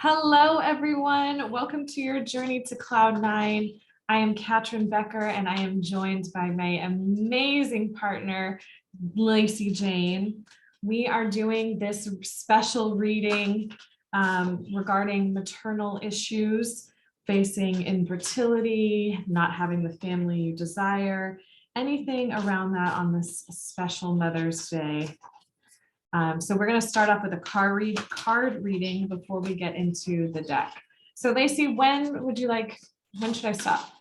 Hello, everyone. Welcome to your journey to Cloud 9. I am Katrin Becker, and I am joined by my amazing partner, Lacey Jane. We are doing this special reading regarding maternal issues, facing infertility, not having the family you desire, anything around that on this special Mother's Day. So we're going to start off with a card reading before we get into the deck. So Lacey, when should I stop?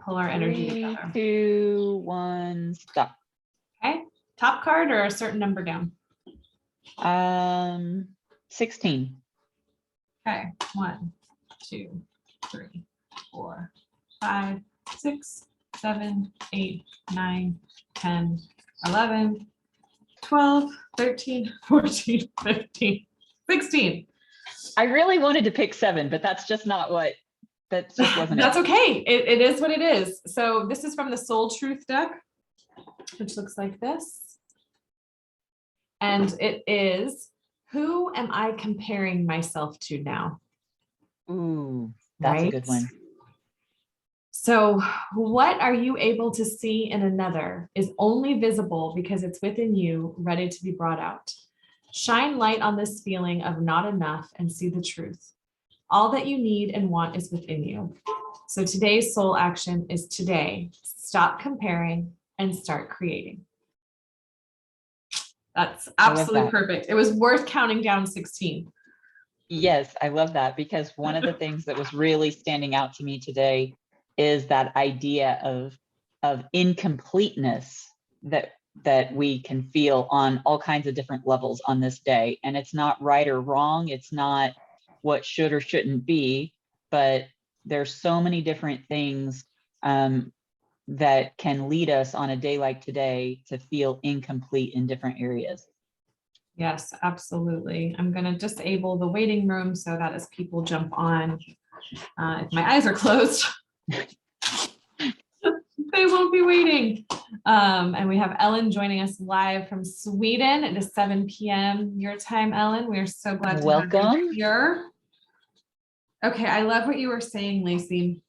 Pull our energy together. 3, 2, 1, stop. Okay, top card or a certain number down? 16. Okay, 1, 2, 3, 4, 5, 6, 7, 8, 9, 10, 11, 12, 13, 14, 15, 16. I really wanted to pick 7, but that's just not what, that just wasn't That's it. okay. It is what it is. So this is from the Soul Truth deck, which looks like this. And it is, who am I comparing myself to now? Ooh, that's right? a good one. So what are you able to see in another is only visible because it's within you, ready to be brought out. Shine light on this feeling of not enough and see the truth. All that you need and want is within you. So today's soul action is today. Stop comparing and start creating. That's absolutely perfect. It was worth counting down 16. Yes, I love that, because one of the things that was really standing out to me today is that idea of incompleteness that we can feel on all kinds of different levels on this day. And it's not right or wrong. It's not what should or shouldn't be, but there's so many different things that can lead us on a day like today to feel incomplete in different areas. Yes, absolutely. I'm going to disable the waiting room so that as people jump on, if my eyes are closed, they won't be waiting. And we have Ellen joining us live from Sweden. It is 7 p.m. your time, Ellen. We are so glad to have you here. Okay, I love what you were saying, Lacey.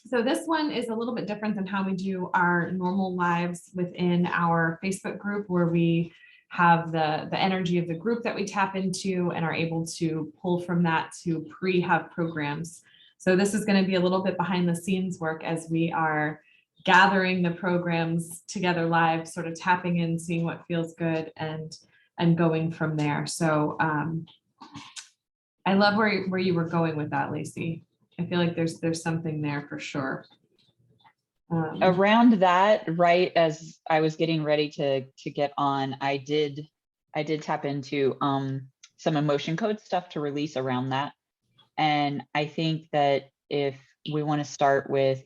So this one is a little bit different than how we do our normal lives within our Facebook group, where we have the energy of the group that we tap into and are able to pull from that to have programs. So this is going to be a little bit behind the scenes work as we are gathering the programs together live, sort of tapping in, seeing what feels good and going from there. So I love where you were going with that, Lacey. I feel like there's something there for sure. Around that, right as I was getting ready to get on, I did tap into some emotion code stuff to release around that. And I think that if we want to start with,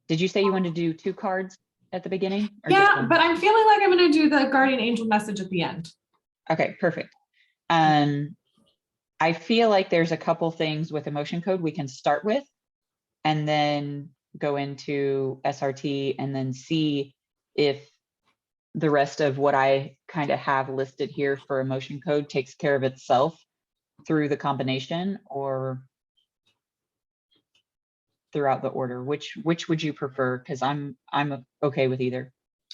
did you say you wanted to do 2 cards at the beginning? Or yeah, but I'm feeling like I'm going to do the guardian angel message at the end. Okay, perfect. I feel like there's a couple things with emotion code we can start with, and then go into SRT and then see if the rest of what I kind of have listed here for emotion code takes care of itself through the combination or throughout the order. Which would you prefer? Because I'm okay with either.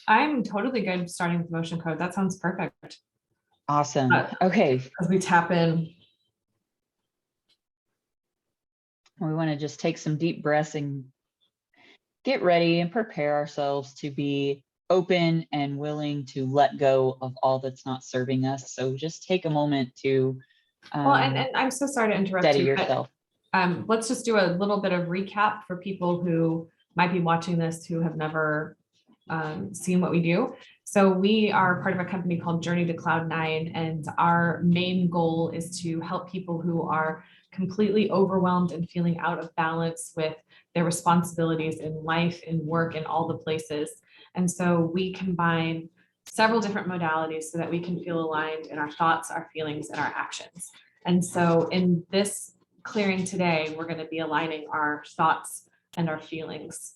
I'm totally good starting with emotion code. That sounds perfect. Awesome. Okay. As we tap in. We want to just take some deep breaths and get ready and prepare ourselves to be open and willing to let go of all that's not serving us. So just take a moment to well, and I'm so sorry to interrupt you, yourself. But let's just do a little bit of recap for people who might be watching this who have never seen what we do. So we are part of a company called Journey to Cloud 9, and our main goal is to help people who are completely overwhelmed and feeling out of balance with their responsibilities in life, in work, in all the places. And so we combine several different modalities so that we can feel aligned in our thoughts, our feelings, and our actions. And so in this clearing today, we're going to be aligning our thoughts and our feelings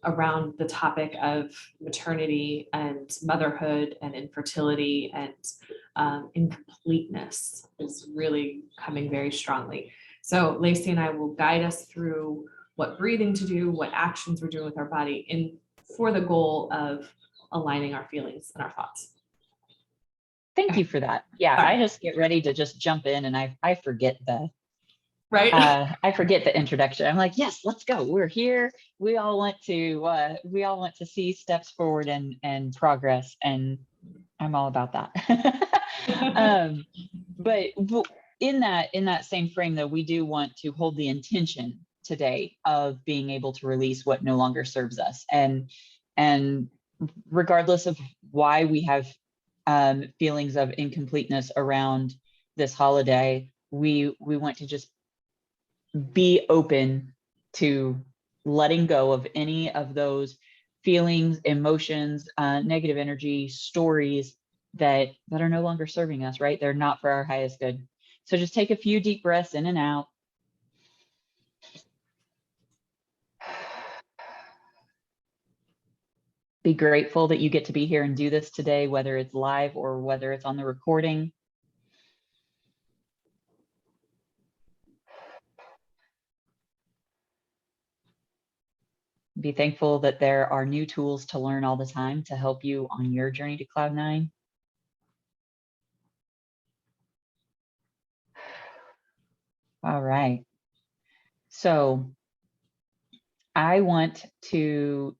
around the topic of maternity and motherhood and infertility and incompleteness is really coming very strongly. So Lacey and I will guide us through what breathing to do, what actions we're doing with our body for the goal of aligning our feelings and our thoughts. Thank you for that. Yeah, I just get ready to just jump in, and I forget I forget the introduction. I'm like, yes, let's go. We're here. We all want to see steps forward and progress, and I'm all about that. But in that same frame, though, we do want to hold the intention today of being able to release what no longer serves us, and regardless of why we have feelings of incompleteness around this holiday, we want to just be open to letting go of any of those feelings, emotions, negative energy, stories that are no longer serving us, right? They're not for our highest good. So just take a few deep breaths in and out. Be grateful that you get to be here and do this today, whether it's live or whether it's on the recording. Be thankful that there are new tools to learn all the time to help you on your journey to Cloud 9. All right. So I want to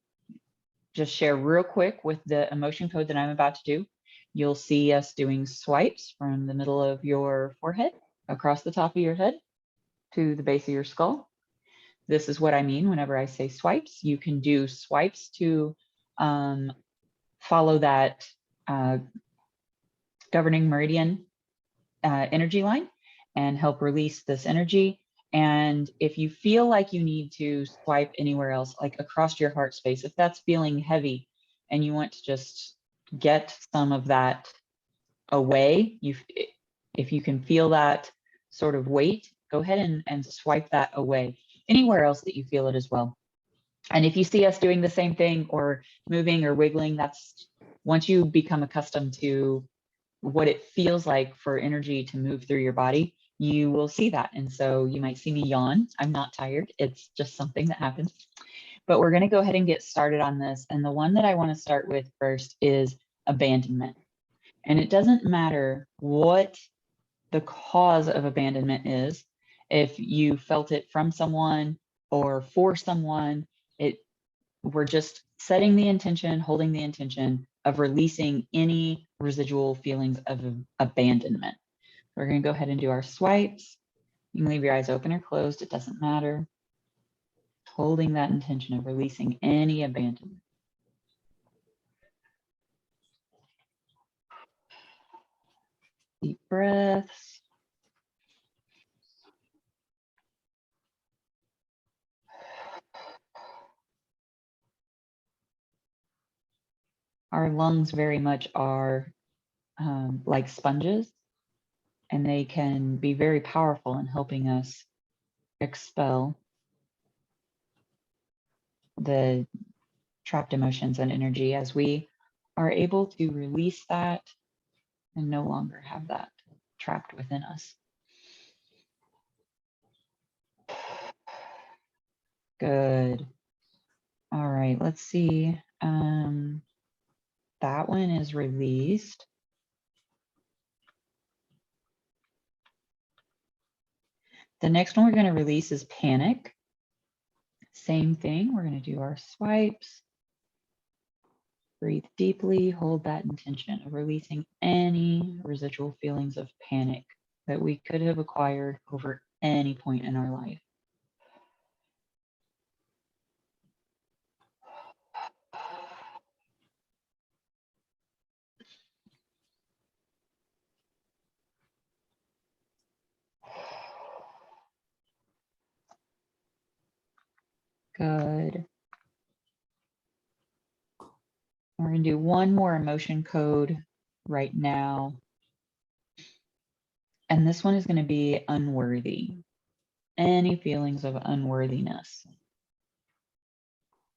just share real quick with the emotion code that I'm about to do. You'll see us doing swipes from the middle of your forehead across the top of your head to the base of your skull. This is what I mean whenever I say swipes. You can do swipes to follow that governing meridian energy line and help release this energy. And if you feel like you need to swipe anywhere else, like across your heart space, if that's feeling heavy and you want to just get some of that away, if you can feel that sort of weight, go ahead and swipe that away anywhere else that you feel it as well. And if you see us doing the same thing or moving or wiggling, that's once you become accustomed to what it feels like for energy to move through your body, you will see that. And so you might see me yawn. I'm not tired. It's just something that happens. But we're going to go ahead and get started on this. And the one that I want to start with first is abandonment. And it doesn't matter what the cause of abandonment is. If you felt it from someone or for someone, we're just setting the intention, holding the intention of releasing any residual feelings of abandonment. We're going to go ahead and do our swipes. You can leave your eyes open or closed, it doesn't matter. Holding that intention of releasing any abandonment. Deep breaths. Our lungs very much are like sponges, and they can be very powerful in helping us expel the trapped emotions and energy as we are able to release that and no longer have that trapped within us. Good. All right, let's see. That one is released. The next one we're going to release is panic. Same thing. We're going to do our swipes. Breathe deeply, hold that intention of releasing any residual feelings of panic that we could have acquired over any point in our life. Good. We're going to do one more emotion code right now. And this one is going to be unworthy. Any feelings of unworthiness.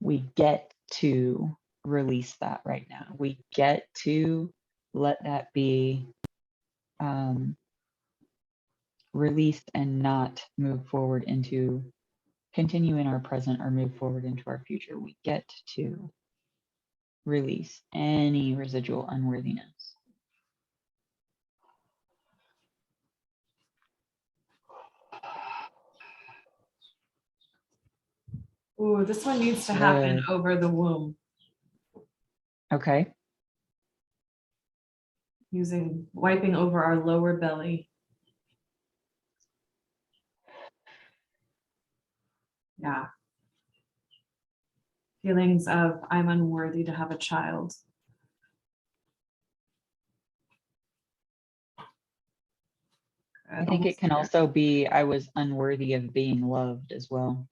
We get to release that right now. We get to let that be release and not move forward into continue in our present or move forward into our future. We get to release any residual unworthiness. Ooh, this one needs to happen over the womb. Okay. Wiping over our lower belly. Yeah. Feelings of I'm unworthy to have a child. I think it can also be I was unworthy of being loved as well.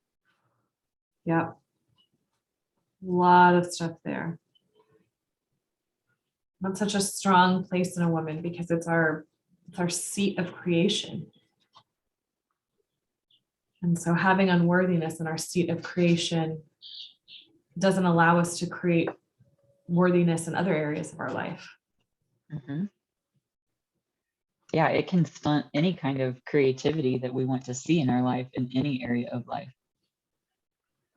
Yeah. A lot of stuff there. Not such a strong place in a woman because it's our seat of creation. And so having unworthiness in our seat of creation doesn't allow us to create worthiness in other areas of our life. Mm-hmm. Yeah, it can stunt any kind of creativity that we want to see in our life in any area of life.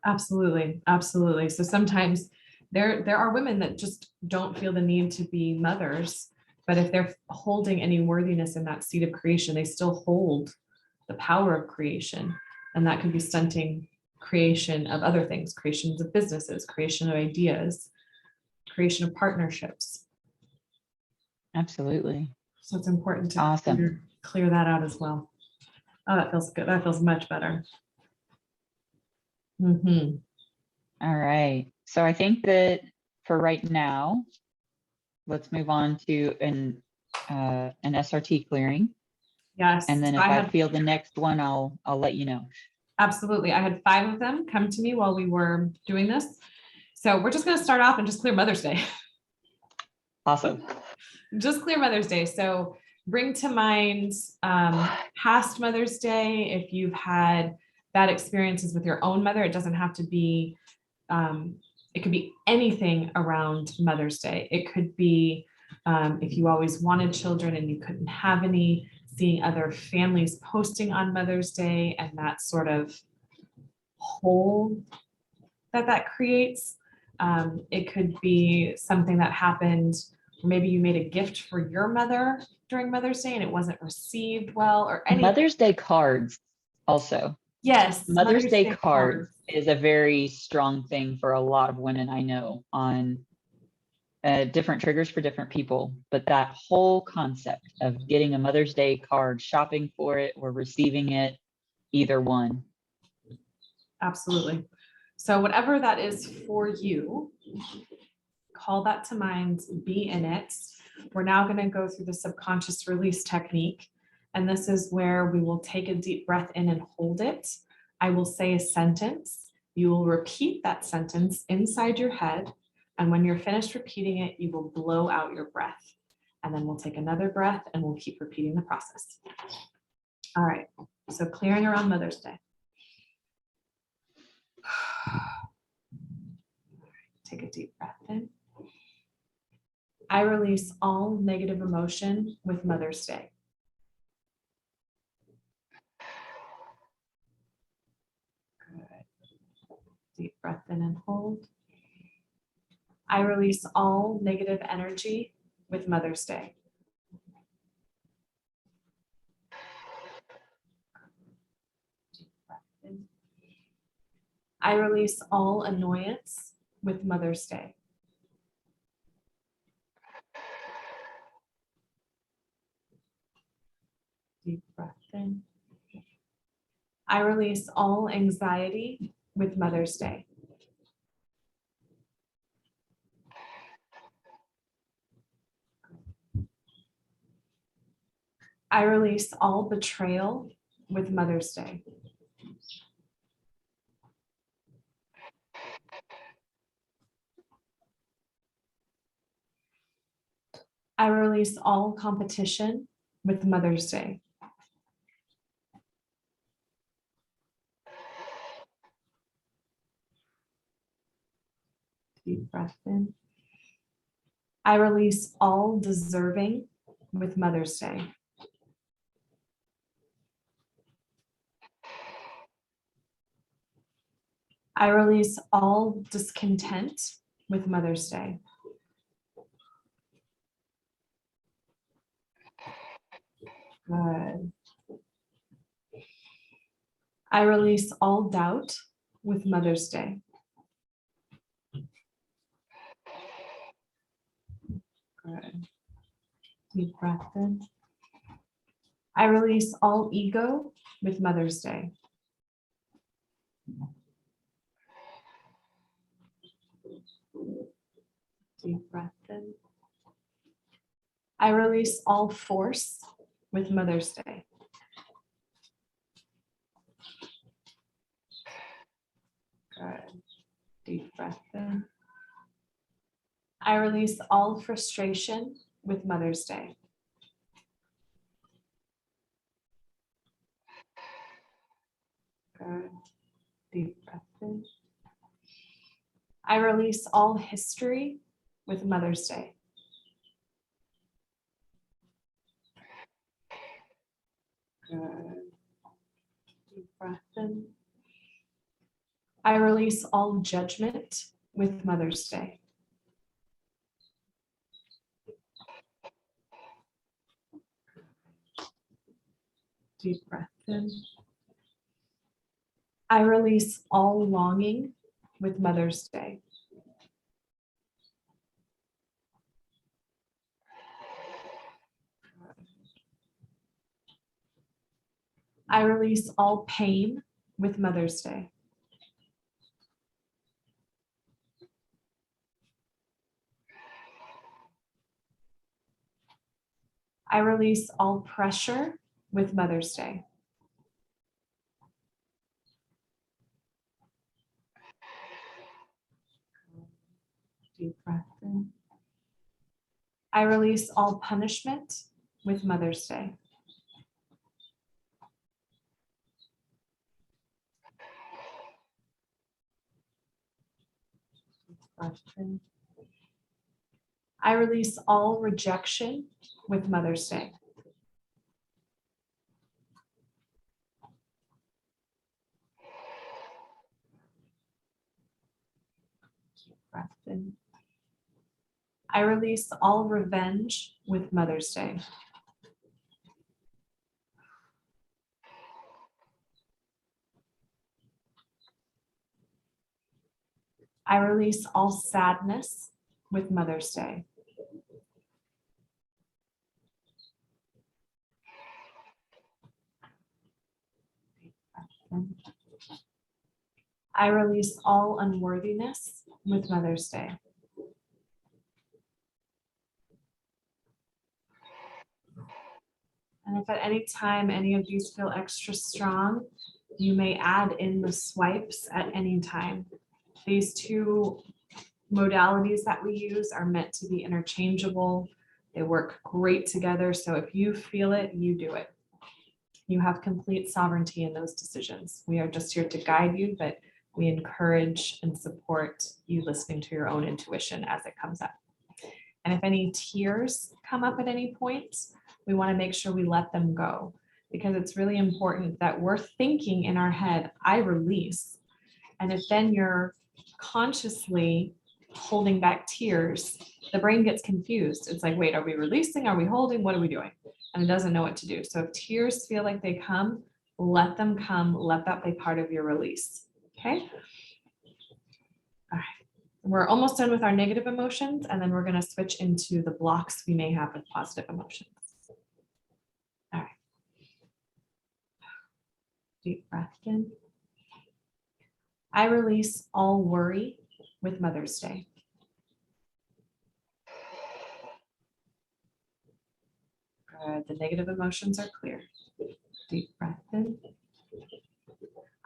Absolutely. Absolutely. So sometimes there are women that just don't feel the need to be mothers, but if they're holding any worthiness in that seat of creation, they still hold the power of creation. And that can be stunting creation of other things, creations of businesses, creation of ideas, creation of partnerships. Absolutely. So it's important to clear that out as well. Oh, that feels good. That feels much better. Mm-hmm. All right. So I think that for right now, let's move on to an SRT clearing. Yes. And then if I feel the next one, I'll let you know. Absolutely. I had 5 of them come to me while we were doing this. So we're just going to start off and just clear Mother's Day. Awesome. Just clear Mother's Day. So bring to mind past Mother's Day. If you've had bad experiences with your own mother, it doesn't have to be, it could be anything around Mother's Day. It could be if you always wanted children and you couldn't have any, seeing other families posting on Mother's Day and that sort of hole that creates. It could be something that happened. Maybe you made a gift for your mother during Mother's Day and it wasn't received well, or anything. Mother's Day cards also. Yes. Mother's Day cards is a very strong thing for a lot of women I know on different triggers for different people. But that whole concept of getting a Mother's Day card, shopping for it or receiving it, either one. Absolutely. So whatever that is for you, call that to mind, be in it. We're now going to go through the subconscious release technique. And this is where we will take a deep breath in and hold it. I will say a sentence. You will repeat that sentence inside your head. And when you're finished repeating it, you will blow out your breath. And then we'll take another breath and we'll keep repeating the process. All right. So clearing around Mother's Day. Take a deep breath in. I release all negative emotion with Mother's Day. Good. Deep breath in and hold. I release all negative energy with Mother's Day. Deep breath in. I release all annoyance with Mother's Day. Deep breath in. I release all anxiety with Mother's Day. I release all betrayal with Mother's Day. I release all competition with Mother's Day. Deep breath in. I release all deserving with Mother's Day. I release all discontent with Mother's Day. Good. I release all doubt with Mother's Day. Good. Deep breath in. I release all ego with Mother's Day. Deep breath in. I release all force with Mother's Day. Good. Deep breath in. I release all frustration with Mother's Day. Good. Deep breath in. I release all history with Mother's Day. Good. Deep breath in. I release all judgment with Mother's Day. Deep breath in. I release all longing with Mother's Day. I release all pain with Mother's Day. I release all pressure with Mother's Day. Deep breath in. I release all punishment with Mother's Day. Breath in. I release all rejection with Mother's Day. Breath in. I release all revenge with Mother's Day. I release all sadness with Mother's Day. I release all unworthiness with Mother's Day. And if at any time any of these feel extra strong, you may add in the swipes at any time. These two modalities that we use are meant to be interchangeable. They work great together. So if you feel it, you do it. You have complete sovereignty in those decisions. We are just here to guide you, but we encourage and support you listening to your own intuition as it comes up. And if any tears come up at any point, we want to make sure we let them go, because it's really important that we're thinking in our head, I release. And if then you're consciously holding back tears, the brain gets confused. It's like, wait, are we releasing? Are we holding? What are we doing? And it doesn't know what to do. So if tears feel like they come, let them come. Let that be part of your release. Okay. All right. We're almost done with our negative emotions, and then we're going to switch into the blocks we may have with positive emotions. All right. Deep breath in. I release all worry with Mother's Day. Good. The negative emotions are clear. Deep breath in.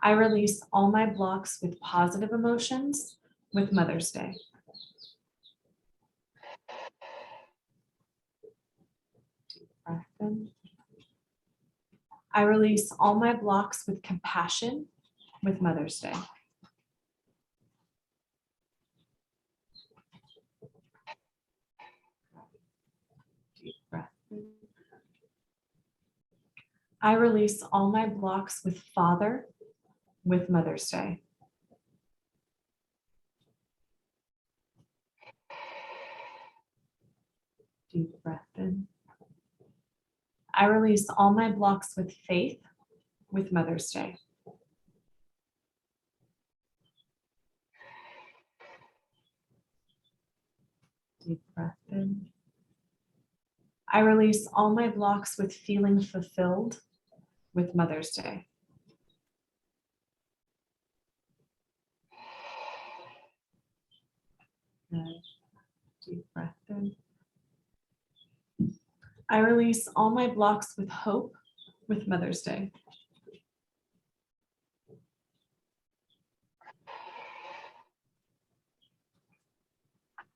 I release all my blocks with positive emotions with Mother's Day. Deep breath in. I release all my blocks with compassion with Mother's Day. Deep breath in. I release all my blocks with Father with Mother's Day. Deep breath in. I release all my blocks with faith with Mother's Day. Deep breath in. I release all my blocks with feeling fulfilled with Mother's Day. Good. Deep breath in. I release all my blocks with hope with Mother's Day.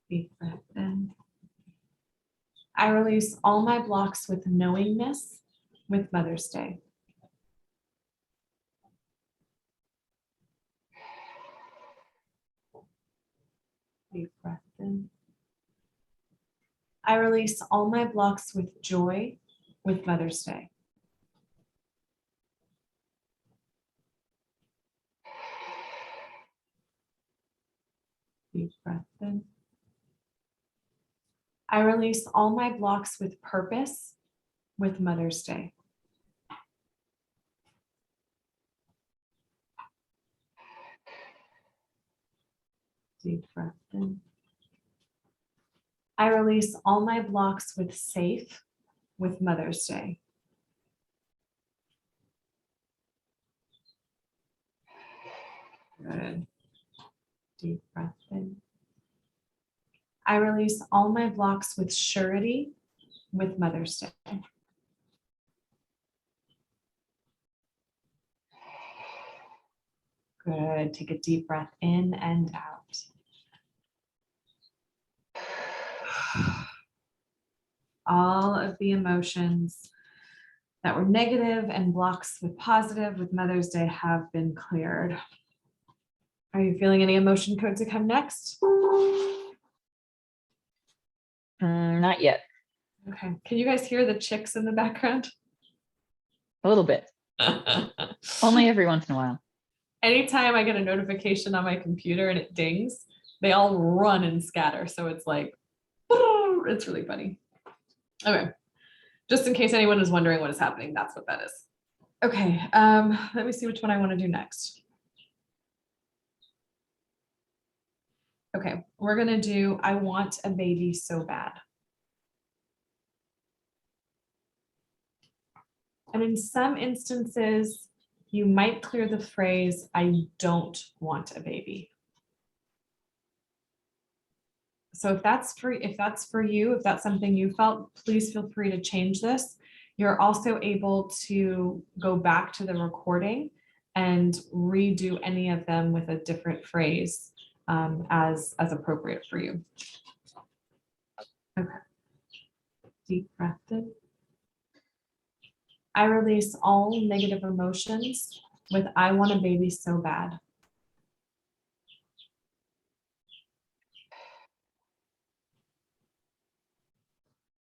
Deep breath in. I release all my blocks with knowingness with Mother's Day. Deep breath in. I release all my blocks with joy with Mother's Day. Deep breath in. I release all my blocks with purpose with Mother's Day. Deep breath in. I release all my blocks with safe with Mother's Day. Good. Deep breath in. I release all my blocks with surety with Mother's Day. Good. Take a deep breath in and out. All of the emotions that were negative and blocks with positive with Mother's Day have been cleared. Are you feeling any emotion codes to come next? Not yet. Okay. Can you guys hear the chicks in the background? A little bit. Only every once in a while. Anytime I get a notification on my computer and it dings, they all run and scatter. So it's like, it's really funny. Okay. Just in case anyone is wondering what is happening, that's what that is. Okay. Let me see which one I want to do next. Okay. We're going to do, I want a baby so bad. And in some instances, you might clear the phrase, I don't want a baby. So if that's for you, if that's something you felt, please feel free to change this. You're also able to go back to the recording and redo any of them with a different phrase as appropriate for you. Okay. Deep breath in. I release all negative emotions with I want a baby so bad.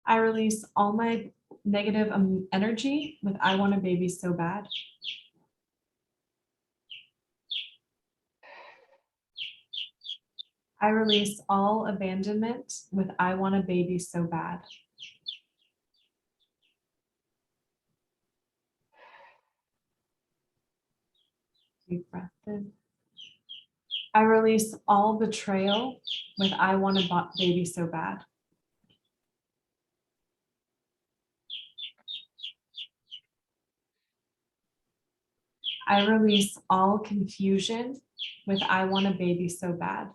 I release all my negative energy with I want a baby so bad. I release all abandonment with I want a baby so bad. Deep breath in. I release all betrayal with I want a baby so bad. I release all confusion with I want a baby so bad.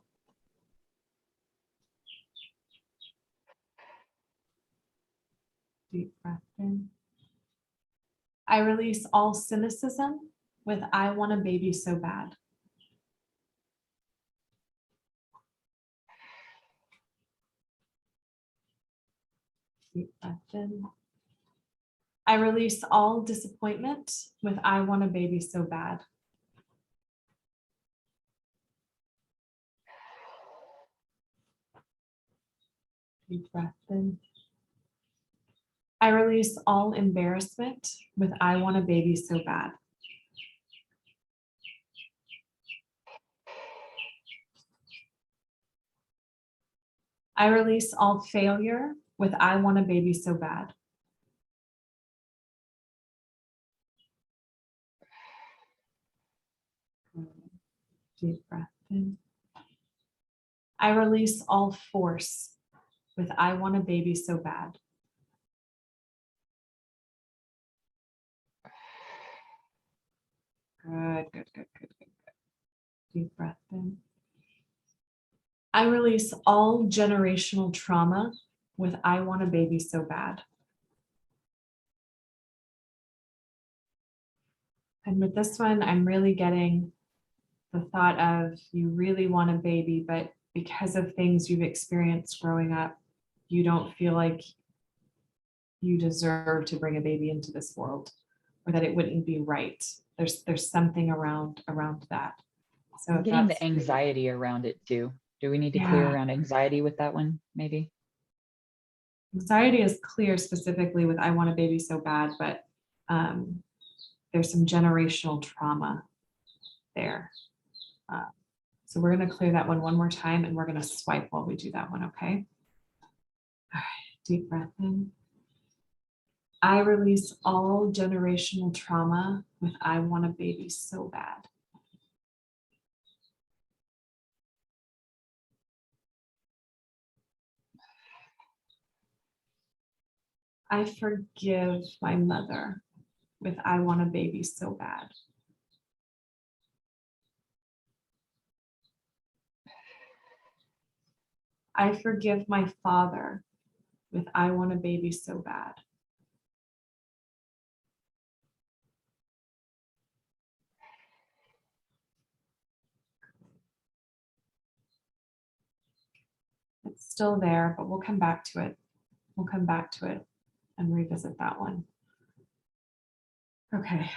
Deep breath in. I release all cynicism with I want a baby so bad. Deep breath in. I release all disappointment with I want a baby so bad. Deep breath in. I release all embarrassment with I want a baby so bad. I release all failure with I want a baby so bad. Deep breath in. I release all force with I want a baby so bad. Good, good, good, good, good, good. Deep breath in. I release all generational trauma with I want a baby so bad. And with this one, I'm really getting the thought of you really want a baby, but because of things you've experienced growing up, you don't feel like you deserve to bring a baby into this world, or that it wouldn't be right. There's something around that. So I'm getting the that's anxiety around it too. Do we need to clear around anxiety with that one, maybe? Anxiety is clear specifically with I want a baby so bad, but there's some generational trauma there. So we're going to clear that one more time, and we're going to swipe while we do that one, okay? All right, deep breath in. I release all generational trauma with I want a baby so bad. I forgive my mother with I want a baby so bad. I forgive my father with I want a baby so bad. It's still there, but we'll come back to it. We'll come back to it and revisit that one. Okay.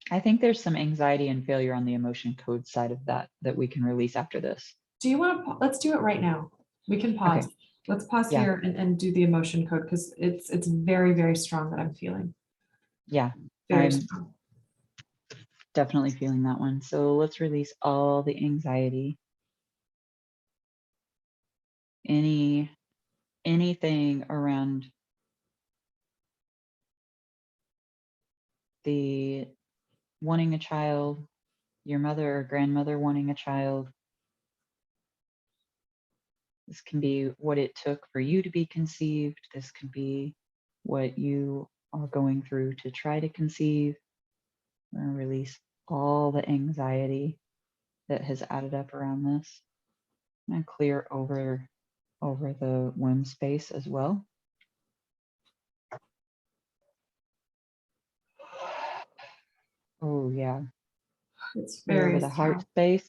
I think there's some anxiety and failure on the emotion code side of that we can release after this. Do you want to, let's do it right now. We can pause. Okay. Let's pause here and do the emotion code, because it's very, very strong that I'm feeling. Yeah, very strong. Definitely feeling that one. So let's release all the anxiety. Anything around the wanting a child, your mother or grandmother wanting a child. This can be what it took for you to be conceived. This can be what you are going through to try to conceive. We're going to release all the anxiety that has added up around this. And clear over the womb space as well. Oh yeah. It's very over the heart space.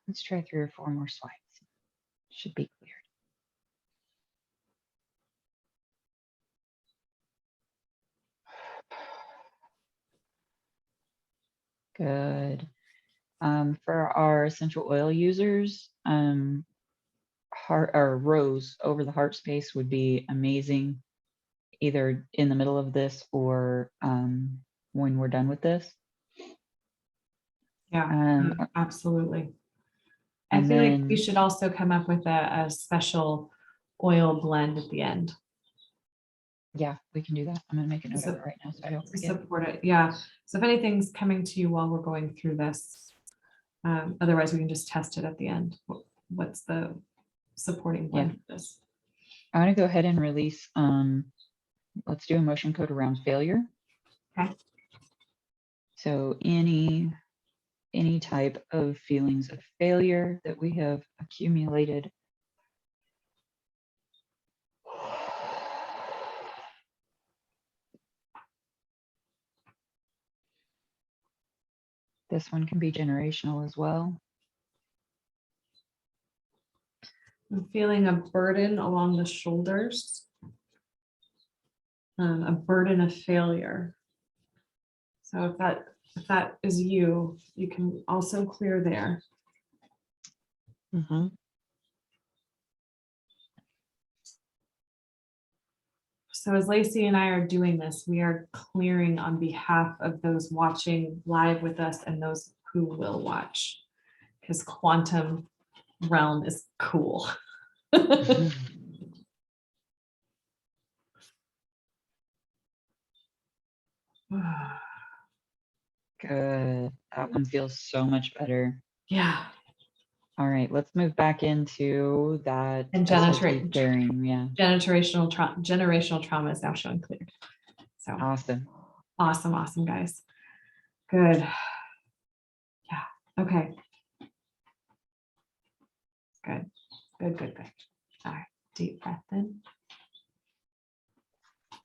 Let's try 3 or 4 more swipes. Should be cleared. Good. For our essential oil users, heart or rose over the heart space would be amazing, either in the middle of this or when we're done with this. Yeah, absolutely. I feel like we should also come up with a special oil blend at the end. Yeah, we can do that. I'm going to make a note of it right now so I don't forget. Support it. Yeah. So if anything's coming to you while we're going through this, otherwise we can just test it at the end. What's the supporting blend of this? I'm going to go ahead and release, let's do a motion code around failure. Okay. So any type of feelings of failure that we have accumulated. This one can be generational as well. I'm feeling a burden along the shoulders, a burden of failure. So if that is you, you can also clear there. So as Lacey and I are doing this, we are clearing on behalf of those watching live with us and those who will watch, because quantum realm is cool. Good. That one feels so much better. Yeah. All right, let's move back into that And SLT clearing. Yeah. generational trauma is now showing cleared. So Awesome. Awesome, guys. Good. Yeah. Okay. Good. All right. Deep breath in.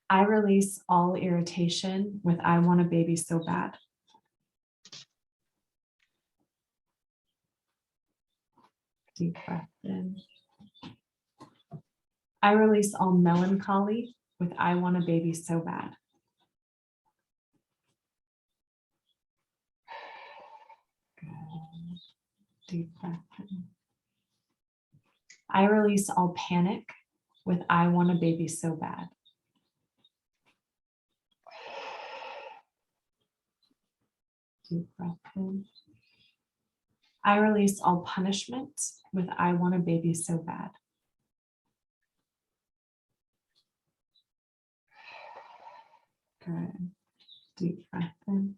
I release all irritation with I want a baby so bad. Deep breath in. I release all melancholy with I want a baby so bad. Good. Deep breath in. I release all panic with I want a baby so bad. Deep breath in. I release all punishment with I want a baby so bad. Good. Deep breath in.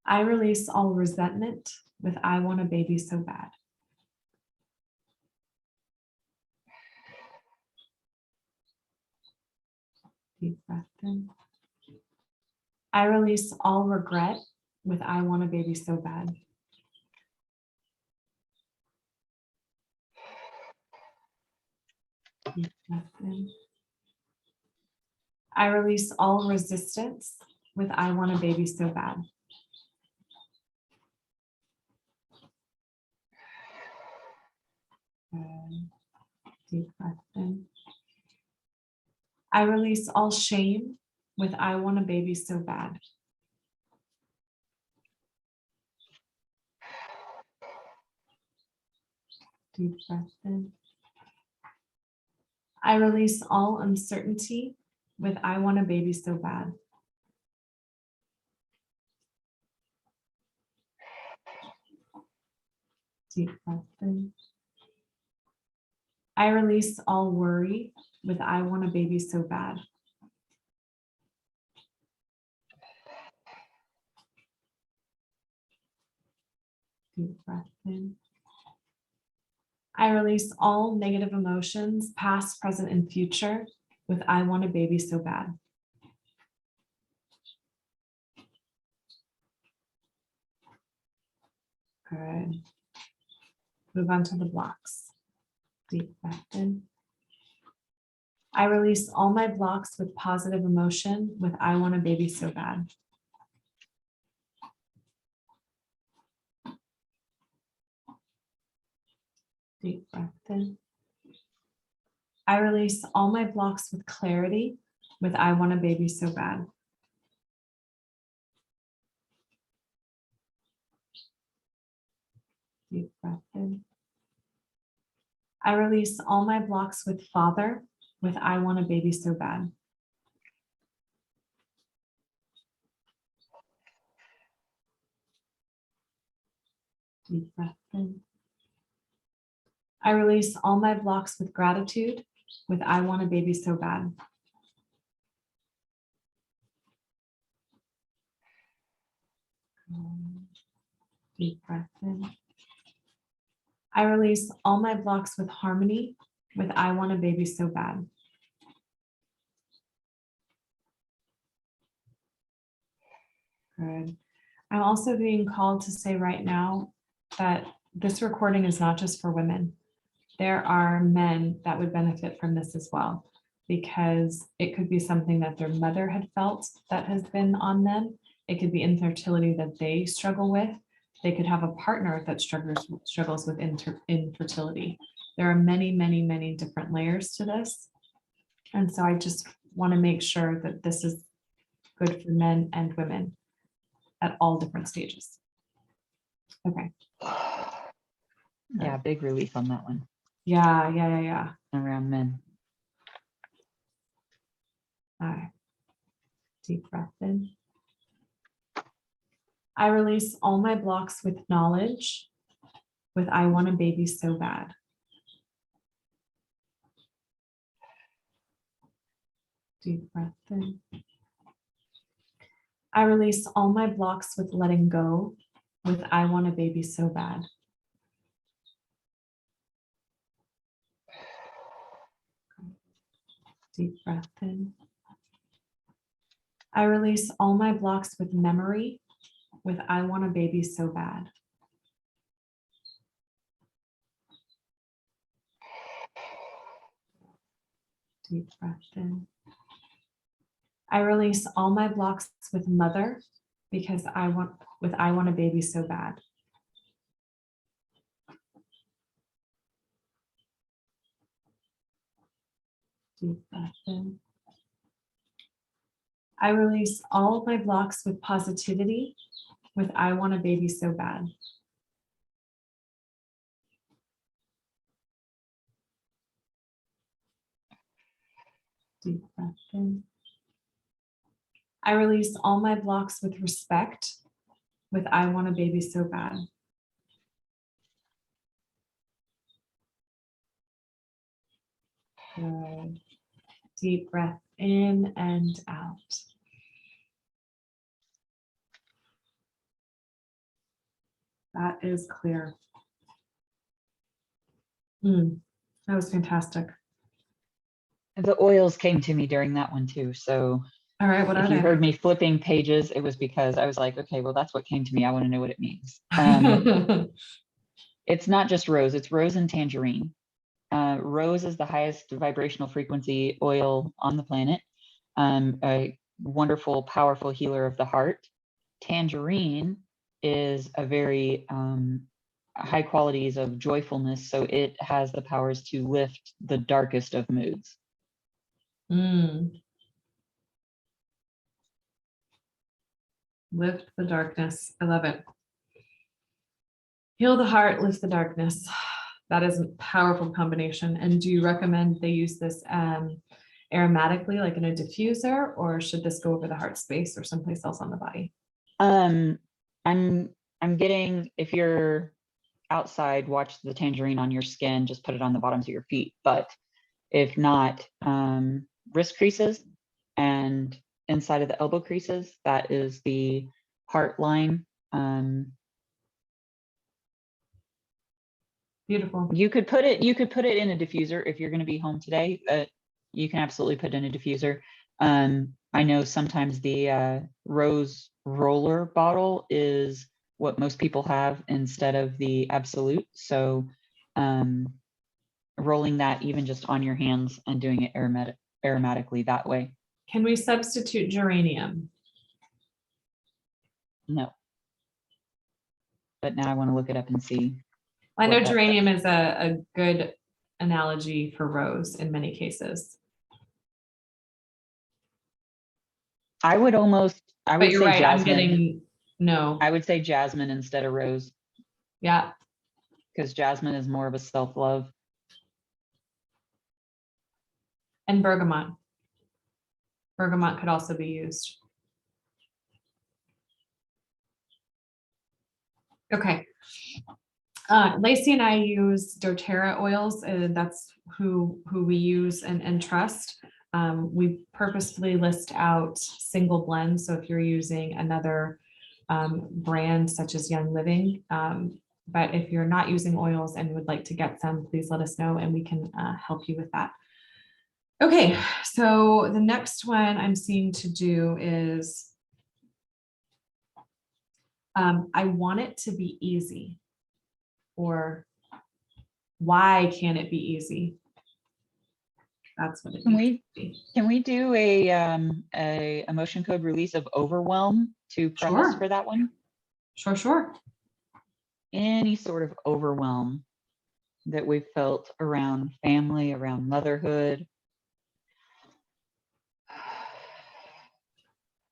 I release all resentment with I want a baby so bad. Deep breath in. I release all regret with I want a baby so bad. Deep breath in. I release all resistance with I want a baby so bad. Good. Deep breath in. I release all shame with I want a baby so bad. Deep breath in. I release all uncertainty with I want a baby so bad. Deep breath in. I release all worry with I want a baby so bad. Deep breath in. I release all negative emotions, past, present, and future, with I want a baby so bad. Good. Move on to the blocks. Deep breath in. I release all my blocks with positive emotion, with I want a baby so bad. Deep breath in. I release all my blocks with clarity, with I want a baby so bad. Deep breath in. I release all my blocks with father, with I want a baby so bad. Deep breath in. I release all my blocks with gratitude, with I want a baby so bad. Deep breath in. I release all my blocks with harmony, with I want a baby so bad. Good. I'm also being called to say right now that this recording is not just for women. There are men that would benefit from this as well, because it could be something that their mother had felt that has been on them. It could be infertility that they struggle with. They could have a partner that struggles with infertility. There are many, many, many different layers to this. And so I just want to make sure that this is good for men and women at all different stages. Okay. Yeah, big relief on that one. Yeah. Around men. All right. Deep breath in. I release all my blocks with knowledge, with I want a baby so bad. Deep breath in. I release all my blocks with letting go, with I want a baby so bad. Deep breath in. I release all my blocks with memory, with I want a baby so bad. Deep breath in. I release all my blocks with mother, because I want a baby so bad. Deep breath in. I release all of my blocks with positivity, with I want a baby so bad. Deep breath in. I release all my blocks with respect, with I want a baby so bad. Good. Deep breath in and out. That is clear. That was fantastic. The oils came to me during that one too. So all right, what if you heard me flipping pages, it was because I was like, okay, well, that's what came to me. I want to know what it means. It's not just rose, it's rose and tangerine. Rose is the highest vibrational frequency oil on the planet. A wonderful, powerful healer of the heart. Tangerine is a very high qualities of joyfulness, so it has the powers to lift the darkest of moods. Lift the darkness. I love it. Heal the heart, lift the darkness. That is a powerful combination. And do you recommend they use this aromatically, like in a diffuser, or should this go over the heart space or someplace else on the body? I'm getting, if you're outside, watch the tangerine on your skin, just put it on the bottoms of your feet. But if not, wrist creases and inside of the elbow creases, that is the heart line. Beautiful. You could put it in a diffuser if you're going to be home today. You can absolutely put it in a diffuser. I know sometimes the rose roller bottle is what most people have instead of the absolute. So rolling that even just on your hands and doing it aromatically that way. Can we substitute geranium? No. But now I want to look it up and see. I know geranium is a good analogy for rose in many cases. I would say right, jasmine. No. I would say jasmine instead of rose. Yeah. Because jasmine is more of a self-love. And bergamot. Bergamot could also be used. Okay. Lacey and I use doTERRA oils, and that's who we use and trust. We purposefully list out single blends. So if you're using another brand such as Young Living, but if you're not using oils and would like to get some, please let us know and we can help you with that. Okay, so the next one I'm seeing to do is I want it to be easy, or why can't it be easy? That's what it needs to be. Can we do a emotion code release of overwhelm to premise for that one? Sure. Any sort of overwhelm that we've felt around family, around motherhood.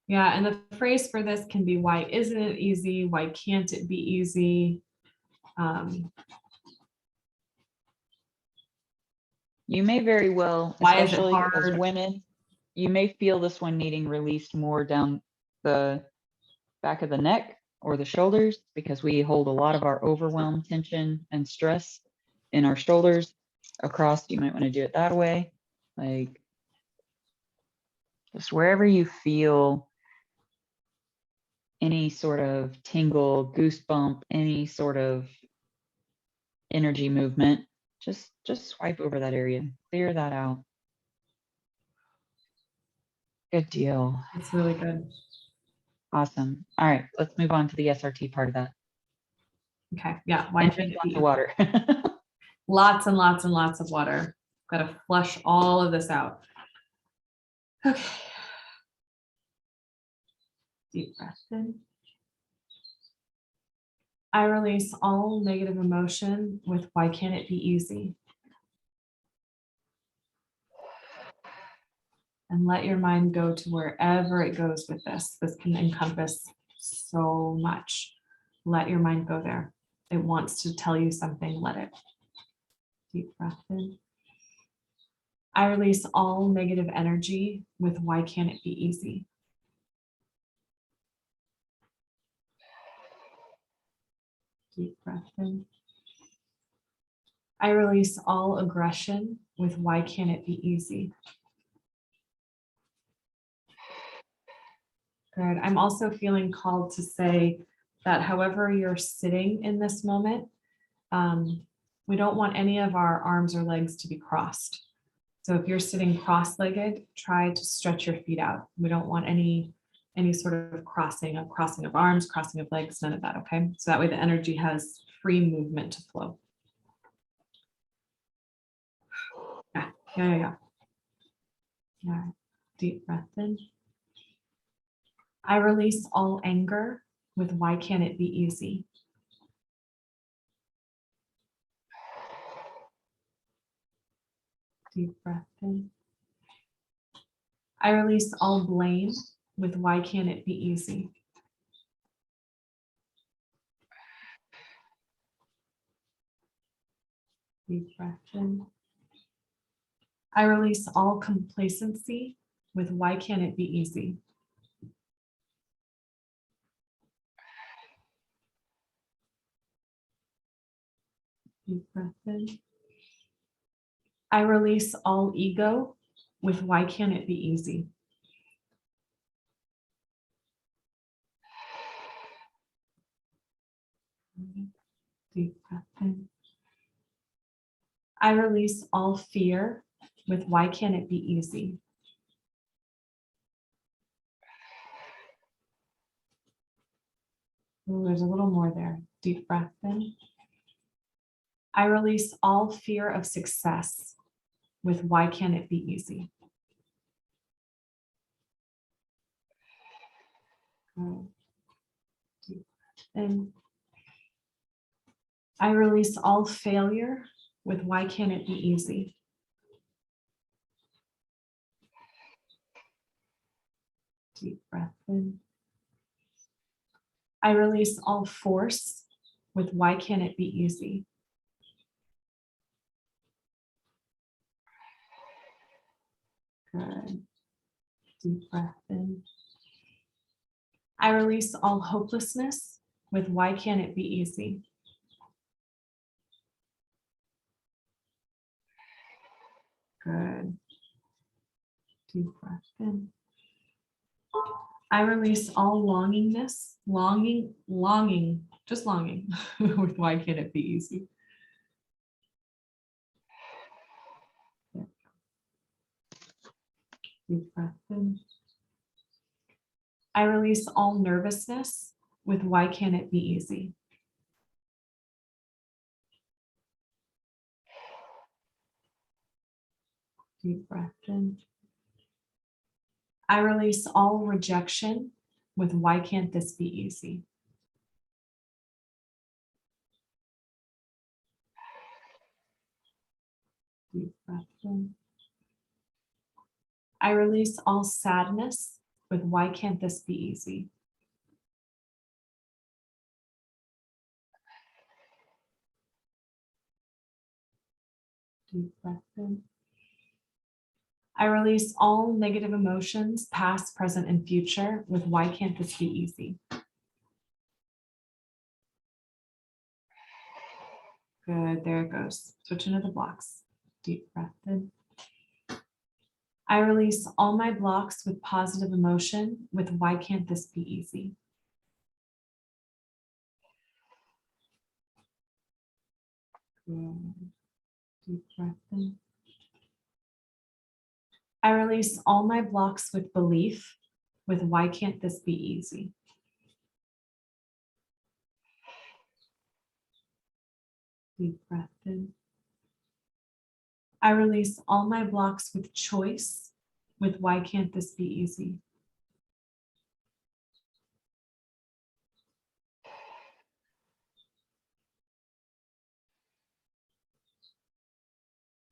Yeah, and the phrase for this can be, why isn't it easy? Why can't it be easy? You may very well, why is it especially hard? as women, you may feel this one needing released more down the back of the neck or the shoulders, because we hold a lot of our overwhelm, tension, and stress in our shoulders across. You might want to do it that way, like just wherever you feel any sort of tingle, goosebump, any sort of energy movement, just swipe over that area, clear that out. Good deal. It's really good. Awesome. All right, let's move on to the SRT part of that. Okay. Yeah. Why can't it lots be? of water. Lots and lots and lots of water. Got to flush all of this out. Okay. Deep breath in. I release all negative emotion with why can't it be easy? And let your mind go to wherever it goes with this. This can encompass so much. Let your mind go there. It wants to tell you something, let it. Deep breath in. I release all negative energy with why can't it be easy? Deep breath in. I release all aggression with why can't it be easy? Good. I'm also feeling called to say that however you're sitting in this moment, we don't want any of our arms or legs to be crossed. So if you're sitting cross-legged, try to stretch your feet out. We don't want any sort of crossing of arms, crossing of legs, none of that, okay? So that way the energy has free movement to flow. Yeah. Deep breath in. I release all anger with why can't it be easy? Deep breath in. I release all blame with why can't it be easy? Deep breath in. I release all complacency with why can't it be easy? Deep breath in. I release all ego with why can't it be easy? Deep breath in. I release all fear with why can't it be easy? Ooh, there's a little more there. Deep breath in. I release all fear of success with why can't it be easy? Good. Deep breath in. I release all failure with why can't it be easy? Deep breath in. I release all force with why can't it be easy? Good. Deep breath in. I release all hopelessness with why can't it be easy? Good. Deep breath in. I release all longing, just longing with why can't it be easy? Deep breath in. I release all nervousness with why can't it be easy? Deep breath in. I release all rejection with why can't this be easy? Deep breath in. I release all sadness with why can't this be easy? Deep breath in. I release all negative emotions, past, present, and future, with why can't this be easy? Good, there it goes. Switch into the blocks. Deep breath in. I release all my blocks with positive emotion, with why can't this be easy? Good. Deep breath in. I release all my blocks with belief, with why can't this be easy? Deep breath in. I release all my blocks with choice, with why can't this be easy?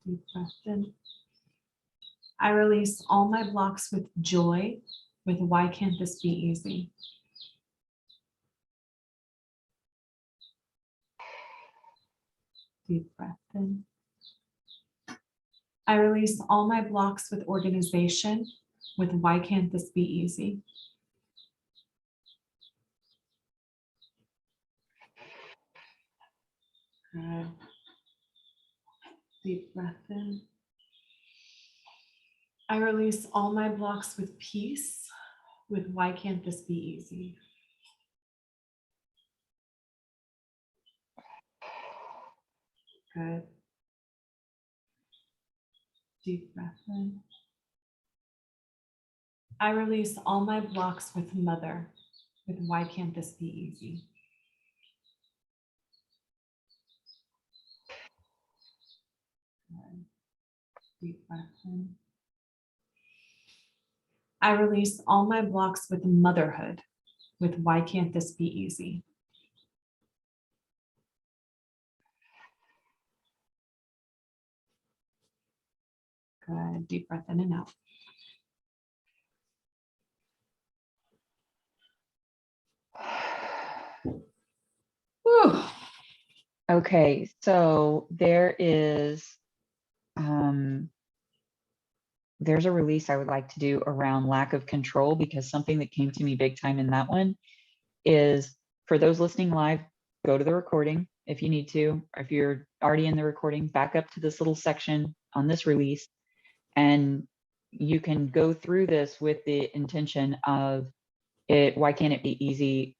Deep breath in. I release all my blocks with joy, with why can't this be easy? Deep breath in. I release all my blocks with organization, with why can't this be easy? Good. Deep breath in. I release all my blocks with peace, with why can't this be easy? Good. Deep breath in. I release all my blocks with mother, with why can't this be easy? Good. Deep breath in. I release all my blocks with motherhood, with why can't this be easy? Good. Deep breath in and out. Whew. Okay, so there's a release I would like to do around lack of control, because something that came to me big time in that one is, for those listening live, go to the recording if you need to, or if you're already in the recording, back up to this little section on this release, and you can go through this with the intention of it. Why can't it be easy?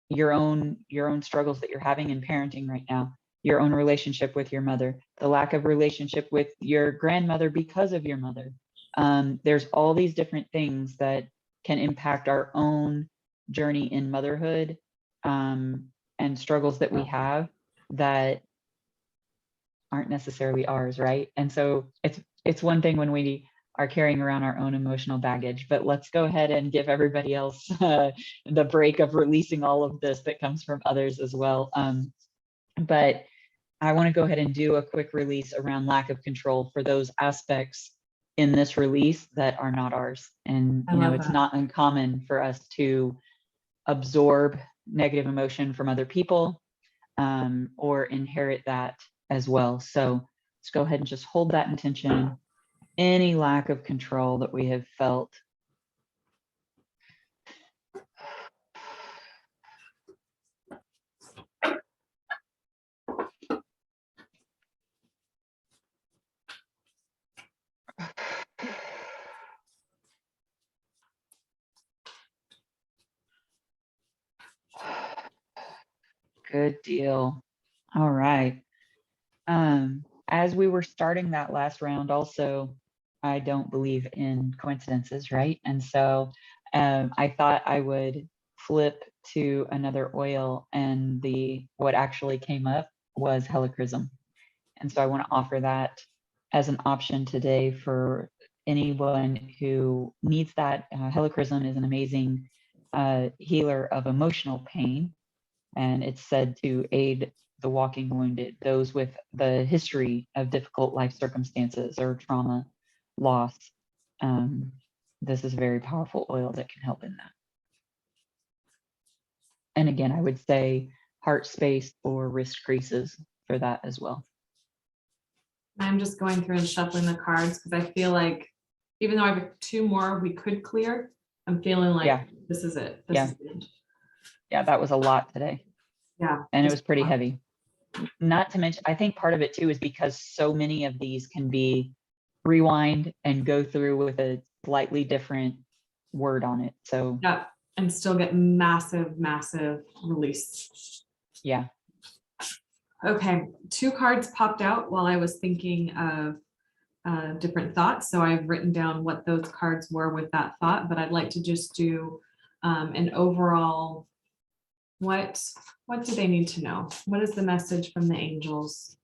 Your own struggles that you're having in parenting right now, your own relationship with your mother, the lack of relationship with your grandmother because of your mother. There's all these different things that can impact our own journey in motherhood, and struggles that we have that aren't necessarily ours, right? And so it's one thing when we are carrying around our own emotional baggage, but let's go ahead and give everybody else the break of releasing all of this that comes from others as well. But I want to go ahead and do a quick release around lack of control for those aspects in this release that are not ours. And it's not uncommon for us to absorb negative emotion from other people, or inherit that as well. So let's go ahead and just hold that intention. Any lack of control that we have felt. Good deal. All right. As we were starting that last round, also, I don't believe in coincidences, right? And so I thought I would flip to another oil, and what actually came up was helichrysum. And so I want to offer that as an option today for anyone who needs that. Helichrysum is an amazing healer of emotional pain, and it's said to aid the walking wounded, those with the history of difficult life circumstances or trauma, loss. This is a very powerful oil that can help in that. And again, I would say heart space or wrist creases for that as well. I'm just going through and shuffling the cards because I feel like even though I have 2 more we could clear, I'm feeling like this is it. This is the end. Yeah, that was a lot today. Yeah. And it was pretty heavy. Not to mention, I think part of it too is because so many of these can be rewind and go through with a slightly different word on it. So yeah, and still get massive, massive release. Yeah. Okay, 2 cards popped out while I was thinking of different thoughts. So I've written down what those cards were with that thought, but I'd like to just do an overall, what do they need to know? What is the message from the angels,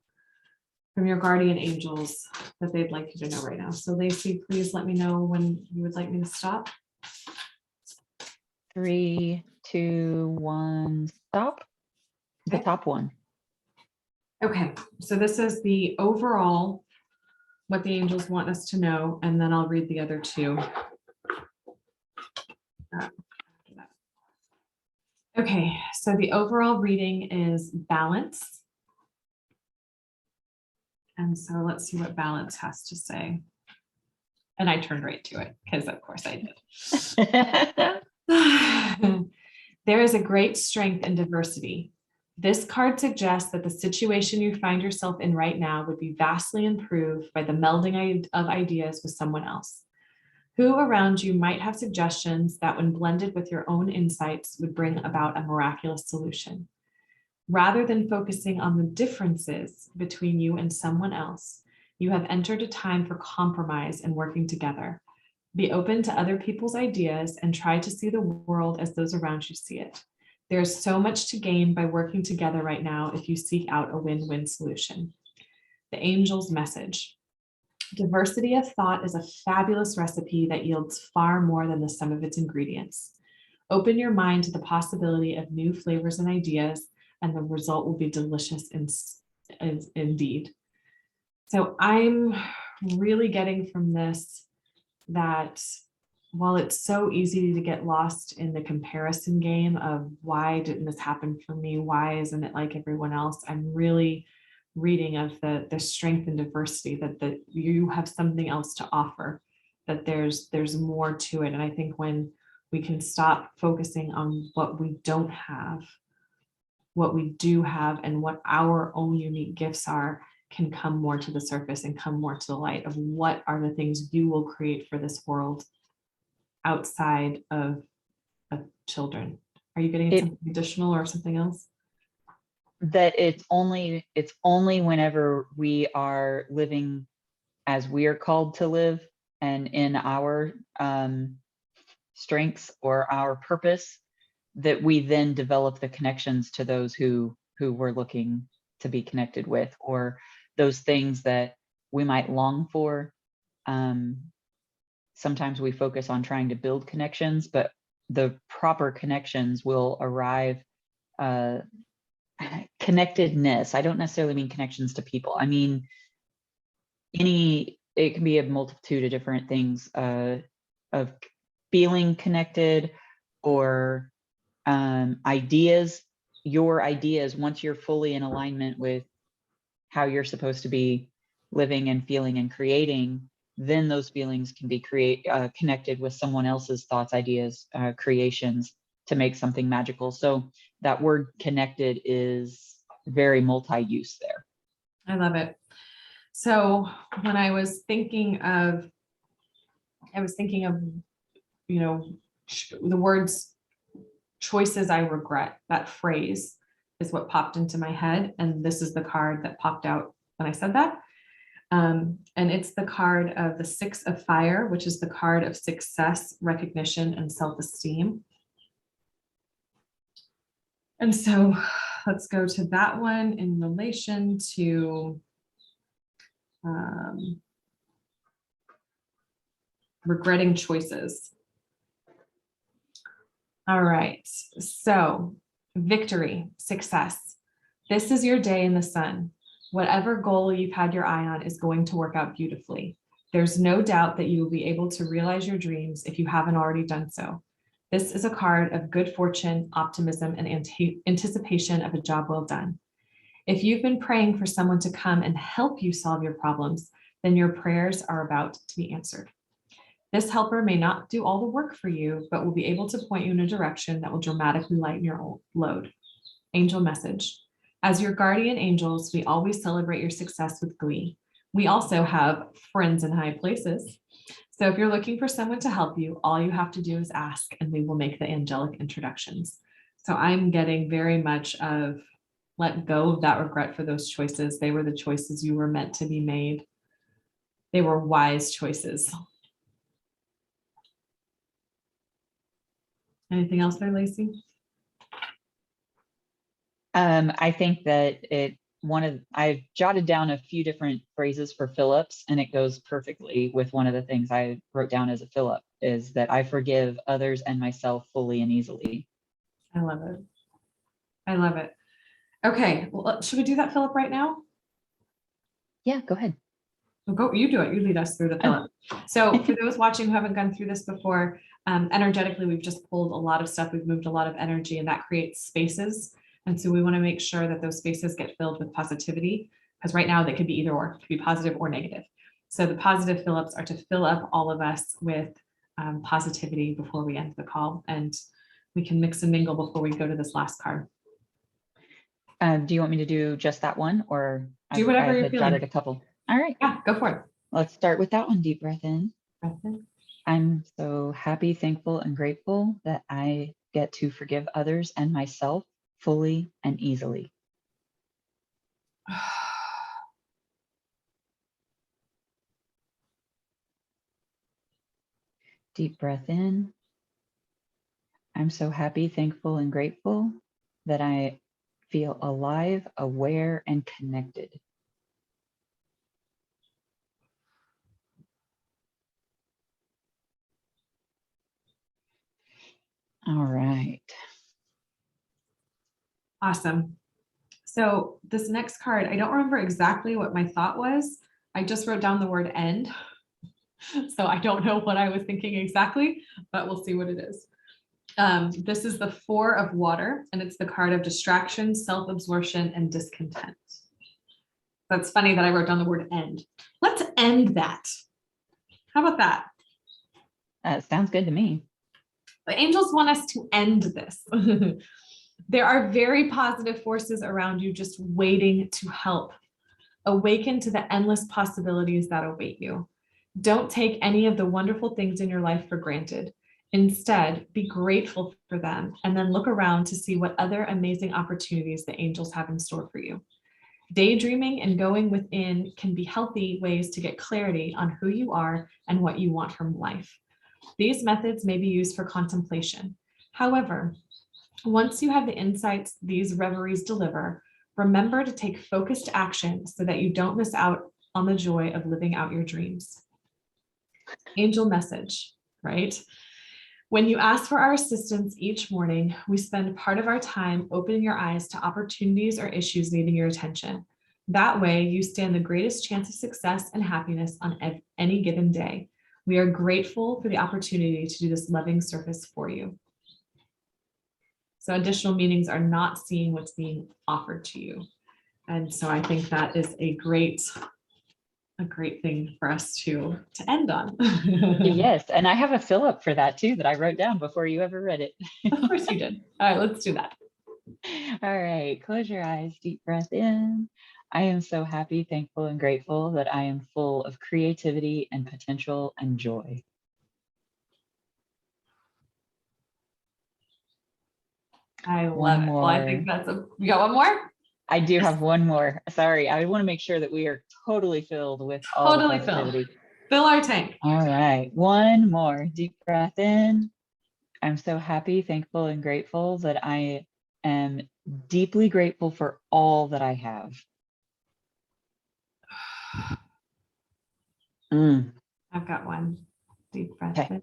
from your guardian angels, that they'd like you to know right now? So Lacey, please let me know when you would like me to stop. 3, 2, 1, stop. The top one. Okay, so this is the overall, what the angels want us to know, and then I'll read the other 2. Okay, so the overall reading is balance. And so let's see what balance has to say. And I turned right to it because of course I did. There is a great strength in diversity. This card suggests that the situation you find yourself in right now would be vastly improved by the melding of ideas with someone else. Who around you might have suggestions that when blended with your own insights would bring about a miraculous solution. Rather than focusing on the differences between you and someone else, you have entered a time for compromise and working together. Be open to other people's ideas and try to see the world as those around you see it. There's so much to gain by working together right now if you seek out a win-win solution. The angel's message. Diversity of thought is a fabulous recipe that yields far more than the sum of its ingredients. Open your mind to the possibility of new flavors and ideas, and the result will be delicious indeed. So I'm really getting from this that while it's so easy to get lost in the comparison game of why didn't this happen for me? Why isn't it like everyone else? I'm really reading of the strength and diversity that you have something else to offer, that there's more to it. And I think when we can stop focusing on what we don't have, what we do have, and what our own unique gifts are, can come more to the surface and come more to the light of what are the things you will create for this world outside of children. Are you getting something additional or something else? That it's only whenever we are living as we are called to live and in our strengths or our purpose that we then develop the connections to those who we're looking to be connected with, or those things that we might long for. Sometimes we focus on trying to build connections, but the proper connections will arrive. Connectedness, I don't necessarily mean connections to people. I mean, it can be a multitude of different things, of feeling connected, or ideas. Your ideas, once you're fully in alignment with how you're supposed to be living and feeling and creating, then those feelings can be connected with someone else's thoughts, ideas, creations to make something magical. So that word connected is very multi-use there. I love it. So when I was thinking of, you know, the words choices I regret, that phrase is what popped into my head. And this is the card that popped out when I said that. And it's the card of the 6 of Fire, which is the card of success, recognition, and self-esteem. And so let's go to that one in relation to regretting choices. All right, so victory, success. This is your day in the sun. Whatever goal you've had your eye on is going to work out beautifully. There's no doubt that you will be able to realize your dreams if you haven't already done so. This is a card of good fortune, optimism, and anticipation of a job well done. If you've been praying for someone to come and help you solve your problems, then your prayers are about to be answered. This helper may not do all the work for you, but will be able to point you in a direction that will dramatically lighten your load. Angel message. As your guardian angels, we always celebrate your success with glee. We also have friends in high places. So if you're looking for someone to help you, all you have to do is ask and we will make the angelic introductions. So I'm getting very much of let go of that regret for those choices. They were the choices you were meant to be made. They were wise choices. Anything else there, Lacey? I think that I've jotted down a few different phrases for fill-ups, and it goes perfectly with one of the things I wrote down as a fill-up is that I forgive others and myself fully and easily. I love it. I love it. Okay, well, should we do that fill-up right now? Yeah, go ahead. Well, go, you do it. You lead us through the fill-up. So for those watching who haven't gone through this before, energetically, we've just pulled a lot of stuff. We've moved a lot of energy and that creates spaces. And so we want to make sure that those spaces get filled with positivity because right now they could be either or, it could be positive or negative. So the positive fill-ups are to fill up all of us with positivity before we end the call. And we can mix and mingle before we go to this last card. Do you want me to do just that one or do whatever you're feeling? Jotted a couple. All right. Yeah, go for it. Let's start with that one. Deep breath in. Breath in. I'm so happy, thankful, and grateful that I get to forgive others and myself fully and easily. Deep breath in. I'm so happy, thankful, and grateful that I feel alive, aware, and connected. All right. Awesome. So this next card, I don't remember exactly what my thought was. I just wrote down the word end. So I don't know what I was thinking exactly, but we'll see what it is. This is the 4 of water, and it's the card of distraction, self-absorption, and discontent. That's funny that I wrote down the word end. Let's end that. How about that? Sounds good to me. The angels want us to end this. There are very positive forces around you just waiting to help. Awaken to the endless possibilities that await you. Don't take any of the wonderful things in your life for granted. Instead, be grateful for them and then look around to see what other amazing opportunities the angels have in store for you. Daydreaming and going within can be healthy ways to get clarity on who you are and what you want from life. These methods may be used for contemplation. However, once you have the insights these reveries deliver, remember to take focused action so that you don't miss out on the joy of living out your dreams. Angel message, right? When you ask for our assistance each morning, we spend part of our time opening your eyes to opportunities or issues needing your attention. That way, you stand the greatest chance of success and happiness on any given day. We are grateful for the opportunity to do this loving service for you. So additional meanings are not seeing what's being offered to you. And so I think that is a great thing for us to end on. Yes, and I have a fill up for that too that I wrote down before you ever read it. Of course you did. All right, let's do that. All right, close your eyes, deep breath in. I am so happy, thankful, and grateful that I am full of creativity and potential and joy. I love it. Well, I think you got one more? I do have one more. Sorry, I want to make sure that we are totally filled with all the positivity. Fill our tank. All right, one more deep breath in. I'm so happy, thankful, and grateful that I am deeply grateful for all that I have. I've got one. Deep breath in.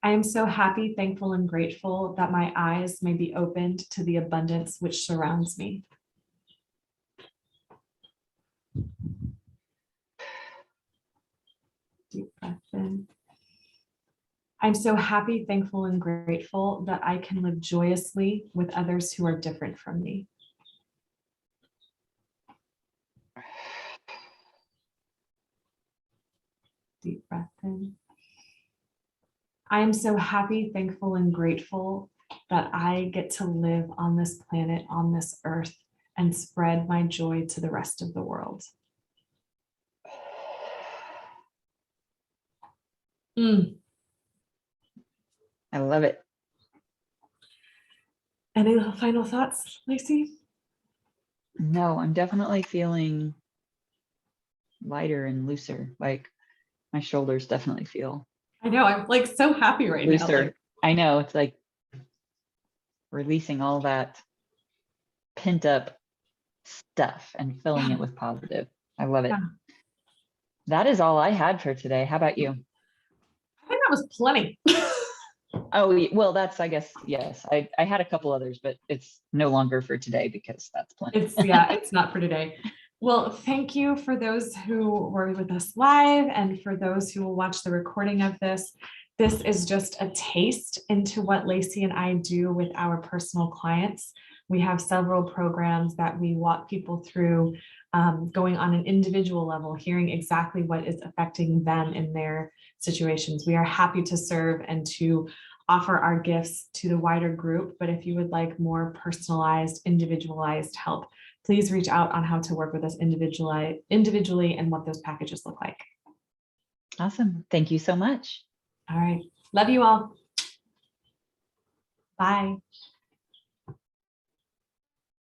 I am so happy, thankful, and grateful that my eyes may be opened to the abundance which surrounds me. Deep breath in. I'm so happy, thankful, and grateful that I can live joyously with others who are different from me. deep breath in. I am so happy, thankful, and grateful that I get to live on this planet, on this earth, and spread my joy to the rest of the world. Mm. I love it. Any final thoughts, Lacey? No, I'm definitely feeling lighter and looser. Like my shoulders definitely feel. I know, I'm like so happy right now. Looser. I know, it's like releasing all that pent up stuff and filling it with positive. I love it. Yeah. That is all I had for today. How about you? I think that was plenty. Oh, well, that's, I guess, yes. I had a couple others, but it's no longer for today because that's plenty. It's not for today. Well, thank you for those who were with us live and for those who will watch the recording of this. This is just a taste into what Lacey and I do with our personal clients. We have several programs that we walk people through, going on an individual level, hearing exactly what is affecting them in their situations. We are happy to serve and to offer our gifts to the wider group, but if you would like more personalized, individualized help, please reach out on how to work with us individually and what those packages look like. Awesome. Thank you so much. All right. Love you all. Bye.